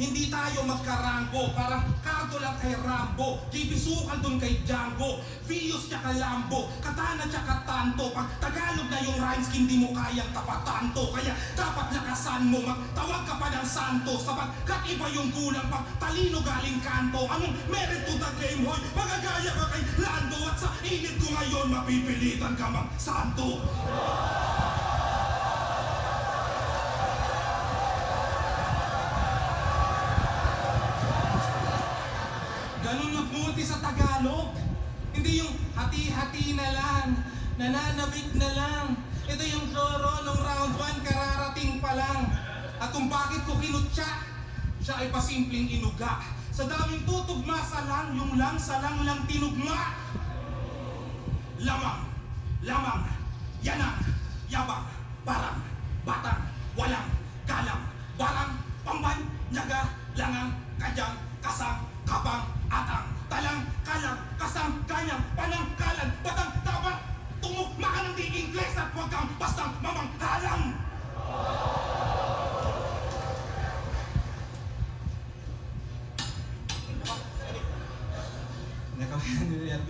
Hindi tayo magkarango. Parang Cardo lang kay Rambo, JP Sukal dun kay Django, Vios tsaka Lambo, Katana tsaka Tanto. Pag Tagalog na yung rhymes, hindi mo kayang tapatanto. Kaya dapat lakasan mo, magtawag ka pa ng Santos. Sapagkat iba yung kulang, pag talino galing kanto. Anong merit to the game, hoy? Magagaya ka kay Lando. At sa init ko ngayon, mapipilitan ka mag-santo. Ganun magmuti sa Tagalog. Hindi yung hati-hati na lang, nananabik na lang. Ito yung Zoro nung round 1, kararating pa lang. At kung bakit ko kinutya, siya ay pasimpleng inuga. Sa daming tutugma sa lang, yung lang sa lang tinugma. Lamang, lamang, yanang, yabang, parang, batang, walang, galang, barang, pamban, nyaga, langang, kadyang, kasang, kapang, atang, talang, kalang, kasang, kanyang, panangkalan, batang, tabang, tumugma ka ng di-Ingles at huwag kang bastang mamanghalang.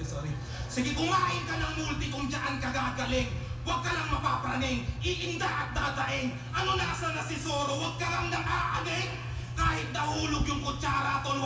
Sorry. Sige, kumain ka ng multi kung dyan ka gagaling. Huwag ka lang mapapraning, iinda at dadaing. Ano nasa na si Zoro, huwag ka lang nang aaning. Kahit nahulog yung kutsara, tol,